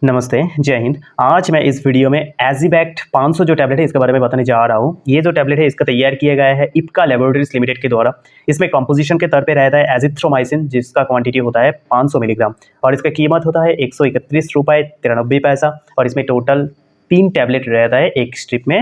नमस्ते, जय हिंद। आज मैं इस वीडियो में एज़िबैक्ट 500 जो टैबलेट है इसके बारे में बताने जा रहा हूँ। ये जो टैबलेट है इसका तैयार किया गया है इप्का लैबोरेटरीज लिमिटेड के द्वारा। इसमें कंपोजिशन के तौर पे रहता है एजिथ्रोमाइसिन, जिसका क्वांटिटी होता है 500 मिलीग्राम और इसका कीमत होता है 131 रुपये 93 पैसा और इसमें टोटल 3 टैबलेट रहता है एक स्ट्रिप में।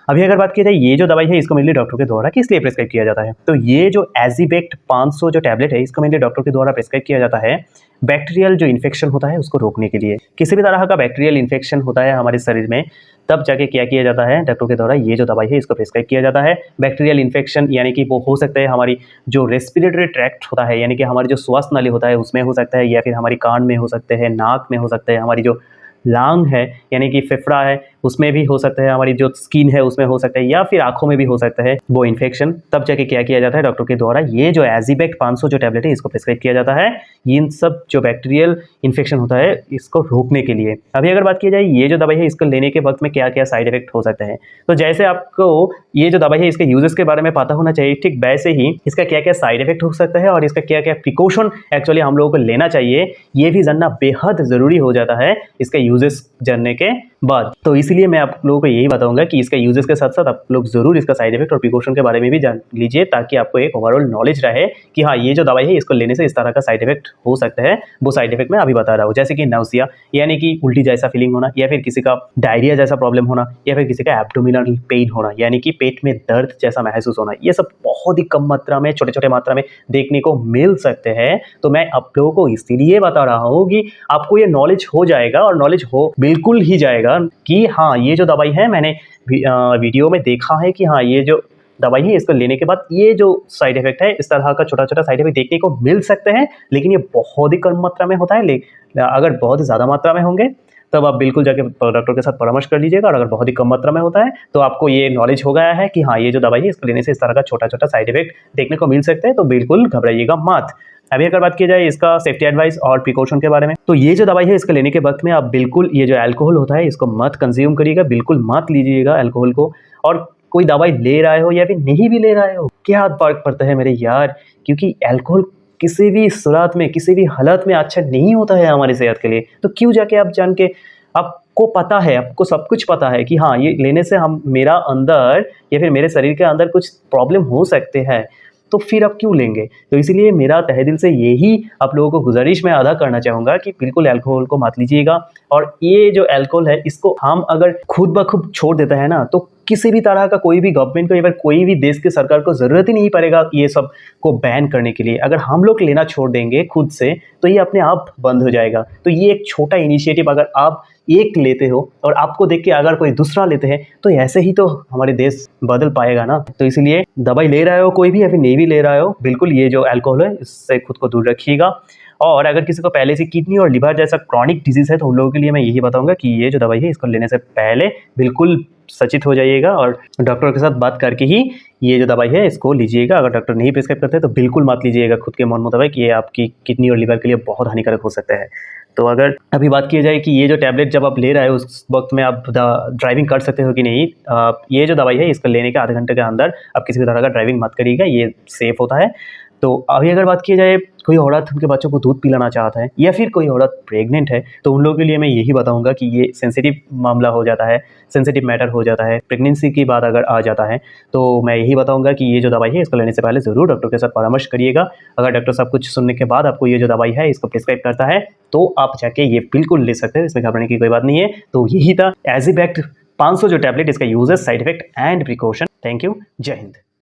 अभी अगर बात की जाए ये जो दवाई है इसको मेनली डॉक्टर के द्वारा किस लिए प्रिस्क्राइब किया जाता है, तो ये जो एज़िबैक्ट 500 जो टैबलेट है इसको मेनली डॉक्टर के द्वारा प्रिस्क्राइब किया जाता है बैक्टीरियल जो इन्फेक्शन होता है उसको रोकने के लिए। किसी भी तरह का बैक्टीरियल इन्फेक्शन होता है हमारे शरीर में तब जाके क्या किया जाता है, डॉक्टर के द्वारा ये जो दवाई है इसको प्रिस्क्राइब किया जाता है। बैक्टीरियल इन्फेक्शन यानी कि वो हो सकता है हमारी जो रेस्पिरेटरी ट्रैक्ट होता है, यानी कि हमारी जो श्वास नली होता है उसमें हो सकता है, या फिर हमारी कान में हो सकते हैं, नाक में हो सकते हैं, हमारी जो लांग है यानी कि फेफड़ा है उसमें भी हो सकता है, हमारी जो स्किन है उसमें हो सकता है, या फिर आंखों में भी हो सकता है वो इन्फेक्शन। तब जाके क्या किया जाता है, डॉक्टर के द्वारा ये जो एज़िबैक्ट 500 जो टैबलेट है इसको प्रिस्क्राइब किया जाता है इन सब जो बैक्टीरियल इन्फेक्शन होता है इसको रोकने के लिए। अभी अगर बात की जाए ये जो दवाई है इसको लेने के वक्त में क्या क्या साइड इफेक्ट हो सकते हैं, तो जैसे आपको ये जो दवाई है इसके यूजेस के बारे में पता होना चाहिए, ठीक वैसे ही इसका क्या क्या साइड इफेक्ट हो सकता है और इसका क्या क्या प्रिकॉशन एक्चुअली हम लोगों को लेना चाहिए ये भी जानना बेहद ज़रूरी हो जाता है इसके यूजेस जानने के बाद। तो इसलिए मैं आप लोगों को यही बताऊंगा कि इसके यूजेस के साथ साथ आप लोग जरूर इसका साइड इफेक्ट और प्रिकॉशन के बारे में भी जान लीजिए, ताकि आपको एक ओवरऑल नॉलेज रहे कि हाँ ये जो दवाई है इसको लेने से इस तरह का साइड इफेक्ट हो सकता है। वो साइड इफेक्ट मैं अभी बता रहा हूँ, जैसे कि नाउसिया यानी कि उल्टी जैसा फीलिंग होना, या फिर किसी का डायरिया जैसा प्रॉब्लम होना, या फिर किसी का एब्डोमिनल पेन होना यानी कि पेट में दर्द जैसा महसूस होना, ये सब बहुत ही कम मात्रा में, छोटे छोटे मात्रा में देखने को मिल सकते हैं। तो मैं आप लोगों को इसीलिए बता रहा हूँ कि आपको ये नॉलेज हो जाएगा और नॉलेज हो बिल्कुल ही जाएगा कि हाँ ये जो दवाई है मैंने वीडियो में देखा है कि हाँ ये जो दवाई है इसको लेने के बाद ये जो साइड इफेक्ट है इस तरह का छोटा छोटा साइड इफेक्ट देखने को मिल सकते हैं, लेकिन ये बहुत ही कम मात्रा में होता है। अगर बहुत ही ज़्यादा मात्रा में होंगे तब आप बिल्कुल जाके डॉक्टर के साथ परामर्श कर लीजिएगा, और अगर बहुत ही कम मात्रा में होता है तो आपको ये नॉलेज हो गया है कि हाँ ये जो दवाई है इसको लेने से इस तरह का छोटा छोटा साइड इफेक्ट देखने को मिल सकते हैं, तो बिल्कुल घबराइएगा मत। अभी अगर बात की जाए इसका सेफ्टी एडवाइस और प्रिकॉशन के बारे में, तो ये जो दवाई है इसको लेने के वक्त में आप बिल्कुल ये जो अल्कोहल होता है इसको मत कंज्यूम करिएगा, बिल्कुल मत लीजिएगा अल्कोहल को। और कोई दवाई ले रहे हो या फिर नहीं भी ले रहे हो क्या फर्क पड़ता है मेरे यार, क्योंकि अल्कोहल किसी भी सूरत में किसी भी हालत में अच्छा नहीं होता है हमारी सेहत के लिए। तो क्यों जाके आप जान के, आपको पता है, आपको सब कुछ पता है कि हाँ ये लेने से हम मेरा अंदर या फिर मेरे शरीर के अंदर कुछ प्रॉब्लम हो सकते हैं, तो फिर आप क्यों लेंगे। तो इसलिए मेरा तहे दिल से यही आप लोगों को गुजारिश मैं अदा करना चाहूँगा कि बिल्कुल अल्कोहल को मत लीजिएगा। और ये जो अल्कोहल है इसको हम अगर खुद ब खुद छोड़ देता है ना, तो किसी भी तरह का कोई भी गवर्नमेंट को या फिर कोई भी देश के सरकार को ज़रूरत ही नहीं पड़ेगा ये सब को बैन करने के लिए। अगर हम लोग लेना छोड़ देंगे खुद से तो ये अपने आप बंद हो जाएगा। तो ये एक छोटा इनिशिएटिव अगर आप एक लेते हो और आपको देख के अगर कोई दूसरा लेते हैं तो ऐसे ही तो हमारे देश बदल पाएगा ना। तो इसलिए दवाई ले रहे हो कोई भी या फिर नहीं भी ले रहे हो, बिल्कुल ये जो अल्कोहल है इससे खुद को दूर रखिएगा। और अगर किसी को पहले से किडनी और लिवर जैसा क्रॉनिक डिजीज़ है तो उन लोगों के लिए मैं यही बताऊंगा कि ये जो दवाई है इसको लेने से पहले बिल्कुल सचेत हो जाइएगा और डॉक्टर के साथ बात करके ही ये जो दवाई है इसको लीजिएगा। अगर डॉक्टर नहीं प्रिस्क्राइब करते तो बिल्कुल मत लीजिएगा खुद के मन मुताबिक, ये आपकी किडनी और लिवर के लिए बहुत हानिकारक हो सकता है। तो अगर अभी बात की जाए कि ये जो टैबलेट जब आप ले रहे हो उस वक्त में आप ड्राइविंग कर सकते हो कि नहीं, ये जो दवाई है इसको लेने के आधे घंटे के अंदर आप किसी भी तरह का ड्राइविंग मत करिएगा, ये सेफ़ होता है। तो अभी अगर बात की जाए कोई औरत उनके बच्चों को दूध पिलाना चाहता है या फिर कोई औरत प्रेग्नेंट है, तो उन लोगों के लिए मैं यही बताऊंगा कि ये सेंसिटिव मामला हो जाता है, सेंसिटिव मैटर हो जाता है, प्रेगनेंसी की बात अगर आ जाता है तो मैं यही बताऊंगा कि ये जो दवाई है इसको लेने से पहले ज़रूर डॉक्टर के साथ परामर्श करिएगा। अगर डॉक्टर सब कुछ सुनने के बाद आपको ये जो दवाई है इसको प्रिस्क्राइब करता है तो आप जाके ये बिल्कुल ले सकते हैं, इसमें घबराने की कोई बात नहीं है। तो यही था एज़िबैक्ट 500 जो टैबलेट, इसका uses, side effect and precaution. Thank you, जय हिंद।